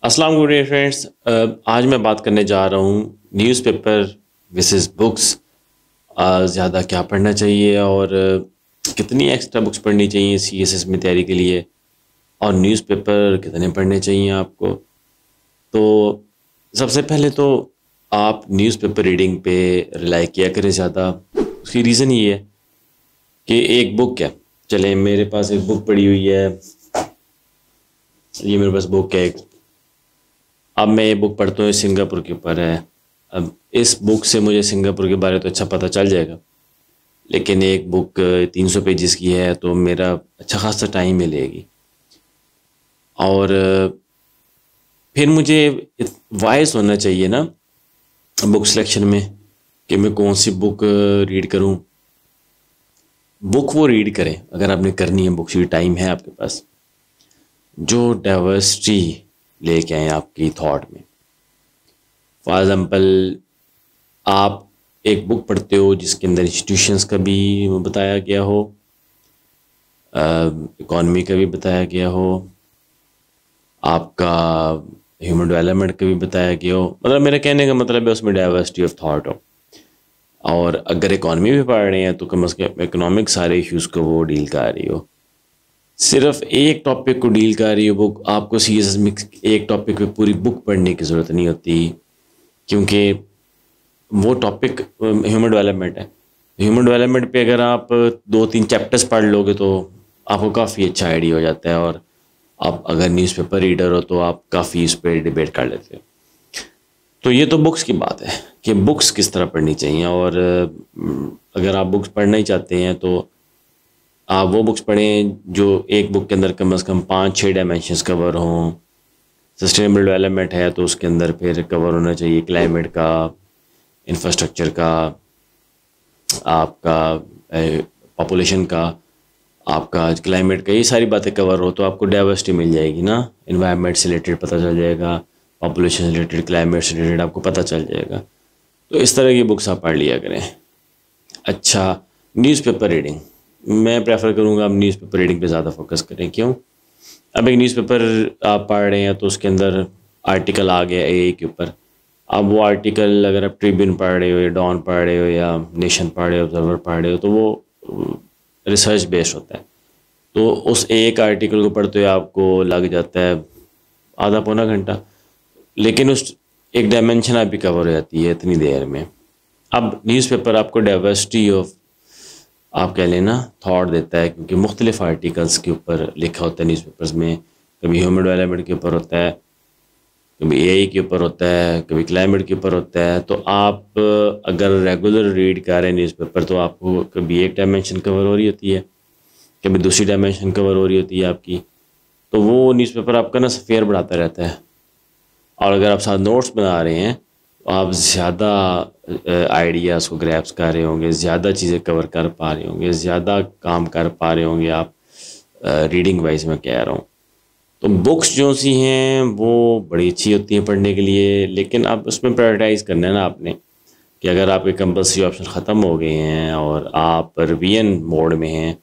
السلام علیکم فرینڈس. آج میں بات کرنے جا رہا ہوں نیوز پیپر ورسز بکس. زیادہ کیا پڑھنا چاہیے اور کتنی ایکسٹرا بکس پڑھنی چاہیے سی ایس ایس میں تیاری کے لیے، اور نیوز پیپر کتنے پڑھنے چاہیے آپ کو. تو سب سے پہلے تو آپ نیوز پیپر ریڈنگ پہ ریلائی کیا کریں زیادہ. اس کی ریزن یہ ہے کہ ایک بک ہے، چلیں میرے پاس ایک بک پڑی ہوئی ہے، یہ میرے پاس بک ہے ایک. اب میں یہ بک پڑھتا ہوں، سنگاپور کے اوپر ہے. اب اس بک سے مجھے سنگاپور کے بارے تو اچھا پتہ چل جائے گا، لیکن ایک بک 300 پیجز کی ہے تو میرا اچھا خاصا ٹائم لے گی. اور پھر مجھے وائز ہونا چاہیے نا بک سلیکشن میں کہ میں کون سی بک ریڈ کروں. بک وہ ریڈ کریں اگر آپ نے کرنی ہے، بک سی ٹائم ہے آپ کے پاس، جو ڈائیورسٹی لے کے آئیں آپ کی تھاٹ میں. فار ایگزامپل آپ ایک بک پڑھتے ہو جس کے اندر انسٹیٹیوشنس کا بھی بتایا گیا ہو، اکانومی کا بھی بتایا گیا ہو، آپ کا ہیومن ڈیولپمنٹ کا بھی بتایا گیا ہو. مطلب میرا کہنے کا مطلب ہے اس میں ڈائیورسٹی آف تھاٹ ہو. اور اگر اکانومی بھی پڑھ رہے ہیں تو کم از کم اکنامک سارے ایشوز کو وہ ڈیل کر رہی ہو. صرف ایک ٹاپک کو ڈیل کر رہی ہو بک، آپ کو سی ایس ایس میں ایک ٹاپک پہ پوری بک پڑھنے کی ضرورت نہیں ہوتی، کیونکہ وہ ٹاپک ہیومن ڈیولپمنٹ ہے. ہیومن ڈیولپمنٹ پہ اگر آپ 2-3 چیپٹرز پڑھ لو گے تو آپ کو کافی اچھا آئیڈیا ہو جاتا ہے، اور آپ اگر نیوز پیپر ریڈر ہو تو آپ کافی اس پہ ڈیبیٹ کر لیتے ہو. تو یہ تو بکس کی بات ہے کہ بکس کس طرح پڑھنی چاہیے. اور اگر آپ بکس پڑھنا ہی چاہتے ہیں تو آپ وہ بکس پڑھیں جو ایک بک کے اندر کم از کم 5-6 ڈائمینشنس کور ہوں. سسٹینیبل ڈیولپمنٹ ہے تو اس کے اندر پھر کور ہونا چاہیے کلائمیٹ کا، انفراسٹرکچر کا، آپ کا پاپولیشن کا، آپ کا کلائمیٹ کا، یہ ساری باتیں کور ہو تو آپ کو ڈائیورسٹی مل جائے گی نا. انوائرمنٹ سے ریلیٹڈ پتہ چل جائے گا، پاپولیشن سے ریلیٹڈ، کلائمیٹ سے ریلیٹڈ آپ کو پتہ چل جائے گا. تو اس طرح کی بکس آپ پڑھ لیا کریں. اچھا، نیوز پیپر ریڈنگ میں پریفر کروں گا آپ نیوز پیپر ریڈنگ پہ زیادہ فوکس کریں. کیوں؟ اب ایک نیوز پیپر آپ پڑھ رہے ہیں تو اس کے اندر آرٹیکل آ گیا اے کے اوپر. اب وہ آرٹیکل اگر آپ ٹریبیون پڑھ رہے ہو یا ڈان پڑھ رہے ہو یا نیشن پڑھ رہے ہو، آبزرور پڑھ رہے ہو، تو وہ ریسرچ بیسڈ ہوتا ہے. تو اس ایک آرٹیکل کو پڑھتے ہوئے آپ کو لگ جاتا ہے آدھا پونا گھنٹہ، لیکن اس ایک ڈائمینشن آپ بھی کور ہو جاتی ہے اتنی دیر میں. اب نیوز پیپر آپ کو ڈائیورسٹی آف آپ کہہ لیں نا تھاٹ دیتا ہے، کیونکہ مختلف آرٹیکلس کے اوپر لکھا ہوتا ہے نیوز پیپرز میں. کبھی ہیومن ڈیولپمنٹ کے اوپر ہوتا ہے، کبھی اے آئی کے اوپر ہوتا ہے، کبھی کلائمیٹ کے اوپر ہوتا ہے. تو آپ اگر ریگولر ریڈ کر رہے ہیں نیوز پیپر تو آپ کو کبھی ایک ڈائمینشن کور ہو رہی ہوتی ہے، کبھی دوسری ڈائمینشن کور ہو رہی ہوتی ہے آپ کی. تو وہ نیوز پیپر آپ کا نا فیئر بڑھاتا رہتا ہے. اور اگر آپ ساتھ نوٹس بنا رہے ہیں تو آپ زیادہ آئیڈیاز کو گریپس کر رہے ہوں گے، زیادہ چیزیں کور کر پا رہے ہوں گے، زیادہ کام کر پا رہے ہوں گے آپ ریڈنگ وائز میں کہہ رہا ہوں. تو بکس جو سی ہیں وہ بڑی اچھی ہوتی ہیں پڑھنے کے لیے، لیکن اب اس میں پرائرٹائز کرنا ہے نا آپ نے کہ اگر آپ کے کمپلسری آپشن ختم ہو گئے ہیں اور آپ ریویژن موڈ میں ہیں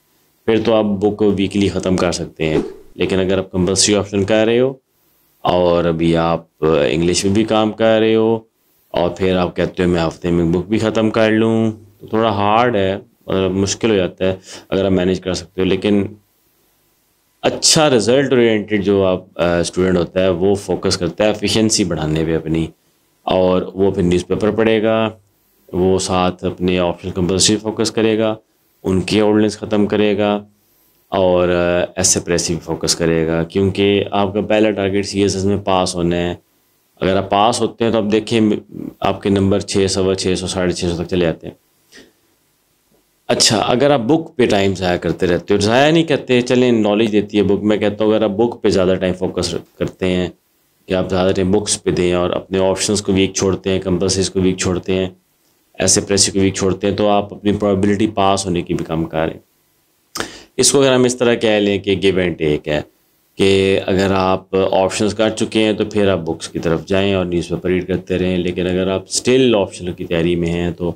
پھر تو آپ بک ویکلی ختم کر سکتے ہیں. لیکن اگر آپ کمپلسری آپشن کر رہے ہو اور ابھی آپ انگلش میں بھی کام کر رہے ہو اور پھر آپ کہتے ہو میں ہفتے میں بک بھی ختم کر لوں، تو تھوڑا ہارڈ ہے، مشکل ہو جاتا ہے. اگر آپ مینیج کر سکتے ہو، لیکن اچھا رزلٹ اورینٹیڈ جو آپ اسٹوڈنٹ ہوتا ہے وہ فوکس کرتا ہے ایفیشینسی بڑھانے پہ اپنی، اور وہ پھر نیوز پیپر پڑھے گا، وہ ساتھ اپنے آپشن کمپلسری فوکس کرے گا، ان کی آؤٹلائنس ختم کرے گا، اور ایسے پریسی فوکس کرے گا. کیونکہ آپ کا پہلا ٹارگیٹ سی ایس ایس میں پاس ہونا ہے. اگر آپ پاس ہوتے ہیں تو آپ دیکھیں آپ کے نمبر 600 600 650 تک چلے جاتے ہیں. اچھا، اگر آپ بک پہ ٹائم ضائع کرتے رہتے ہو، ضائع نہیں کرتے، چلیں نالج دیتی ہے بک، میں کہتا ہوں اگر آپ بک پہ زیادہ ٹائم فوکس کرتے ہیں کہ آپ زیادہ ٹائم بکس پہ دیں اور اپنے آپشنس کو ویک چھوڑتے ہیں، کمپلسریز کو ویک چھوڑتے ہیں، ایسے پریسی کو ویک چھوڑتے ہیں، تو آپ اپنی پرابیلٹی پاس ہونے کی بھی کم کریں. اس کو اگر ہم اس طرح کہہ لیں کہ گیو اینڈ ٹیک ہے کہ اگر آپ آپشنس کر چکے ہیں تو پھر آپ بکس کی طرف جائیں اور نیوز پیپر ریڈ کرتے رہیں. لیکن اگر آپ اسٹل آپشنل کی تیاری میں ہیں تو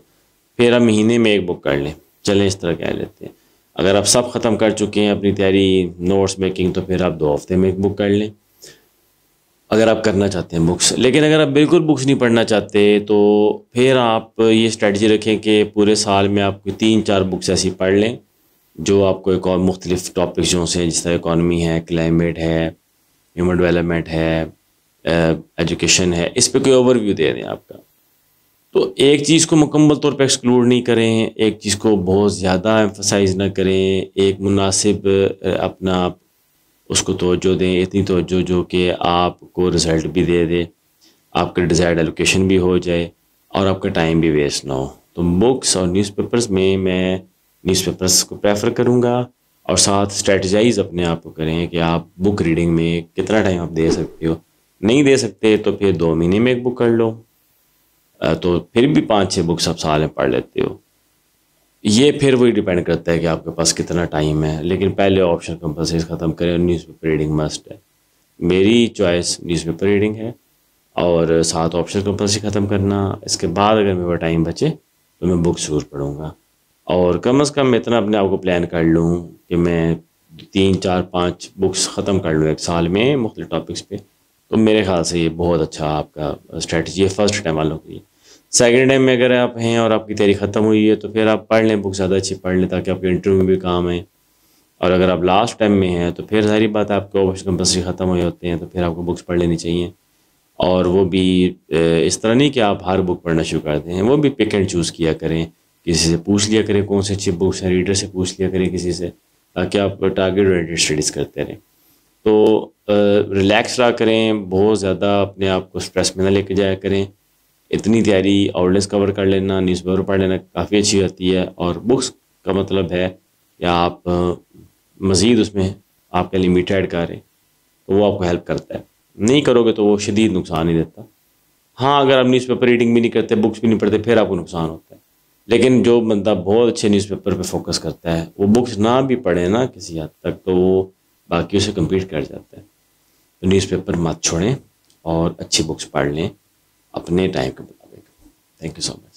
پھر آپ مہینے میں ایک بک کر لیں. چلیں اس طرح کہہ لیتے ہیں. اگر آپ سب ختم کر چکے ہیں اپنی تیاری، نوٹس میکنگ، تو پھر آپ 2 ہفتے میں ایک بک کر لیں. اگر آپ کرنا چاہتے ہیں بکس. لیکن اگر آپ بالکل بکس نہیں پڑھنا چاہتے تو پھر آپ یہ اسٹریٹجی رکھیں کہ پورے سال میں آپ کو 3-4 بکس ایسی پڑھ لیں جو آپ کو ایک اور مختلف ٹاپکس جو سے جس طرح اکانومی ہے, کلائمیٹ ہے, ہیومن ڈیولپمنٹ ہے, ایجوکیشن ہے, اس پہ کوئی اوور ویو دے دیں آپ کا. تو ایک چیز کو مکمل طور پہ ایکسکلوڈ نہیں کریں, ایک چیز کو بہت زیادہ ایمفسائز نہ کریں, ایک مناسب اپنا اس کو توجہ دیں, اتنی توجہ جو کہ آپ کو رزلٹ بھی دے دے, آپ کا ڈیزائرڈ ایلوکیشن بھی ہو جائے اور آپ کا ٹائم بھی ویسٹ نہ ہو. تو بکس اور نیوز پیپرز میں نیوز پیپرز کو پریفر کروں گا, اور ساتھ اسٹریٹجائز اپنے آپ کو کریں کہ آپ بک ریڈنگ میں کتنا ٹائم آپ دے سکتے ہو. نہیں دے سکتے تو پھر 2 مہینے میں ایک بک کر لو, تو پھر بھی 5-6 بکس آپ سال میں پڑھ لیتے ہو. یہ پھر وہی ڈیپینڈ کرتا ہے کہ آپ کے پاس کتنا ٹائم ہے. لیکن پہلے آپشن کمپلسری ختم کریں اور نیوز پیپر ریڈنگ مسٹ ہے. میری چوائس نیوز پیپر ریڈنگ ہے, اور 7 آپشن کمپلسری ختم کرنا. اس کے بعد اگر میرے پاس ٹائم بچے تو میں بک ضرور پڑھوں گا, اور کم از کم اتنا اپنے آپ کو پلان کر لوں کہ میں 3-4-5 بکس ختم کر لوں ایک سال میں مختلف ٹاپکس پہ. تو میرے خیال سے یہ بہت اچھا آپ کا اسٹریٹجی ہے فرسٹ ٹائم والوں کے لیے. سیکنڈ ٹائم میں اگر آپ ہیں اور آپ کی تیاری ختم ہوئی ہے تو پھر آپ پڑھ لیں, بک زیادہ اچھی پڑھ لیں تاکہ آپ کے انٹرویو میں بھی کام آئیں. اور اگر آپ لاسٹ ٹائم میں ہیں تو پھر ظاہری بات ہے آپ کو آپشن کمپلسری ختم ہوئے ہوتے ہیں, تو پھر آپ کو بکس پڑھ لینی چاہیے. اور وہ بھی اس طرح نہیں کہ آپ ہر بک پڑھنا شروع کر دیں, وہ بھی پک اینڈ چوز کیا کریں, کسی سے پوچھ لیا کریں کون سی اچھی بکس ہیں, ریڈر سے پوچھ لیا کریں کسی سے, تاکہ آپ ٹارگیٹ اورینٹڈ اسٹڈیز کرتے رہیں. تو ریلیکس رہا کریں, بہت زیادہ اپنے آپ کو اسٹریس میں نہ لے کے جایا کریں. اتنی تیاری آؤٹلینس کور کر لینا, نیوز پیپر پڑھ لینا کافی اچھی ہوتی ہے. اور بکس کا مطلب ہے کہ آپ مزید اس میں آپ کے لمٹ ایڈ کریں, تو وہ آپ کو ہیلپ کرتا ہے. نہیں کرو گے تو وہ شدید نقصان ہی دیتا. ہاں اگر آپ نیوز پیپر ریڈنگ بھی نہیں کرتے, بکس بھی نہیں پڑھتے, پھر آپ کو نقصان ہوتا ہے. لیکن جو بندہ بہت اچھے نیوز پیپر پہ فوکس کرتا ہے, وہ بکس نہ بھی پڑھے نا کسی حد تک, تو وہ باقیوں سے کمپیٹ کر جاتا ہے. تو نیوز پیپر مت چھوڑیں اور اچھی بکس پڑھ لیں اپنے ٹائم کے مطابق. Thank you so much.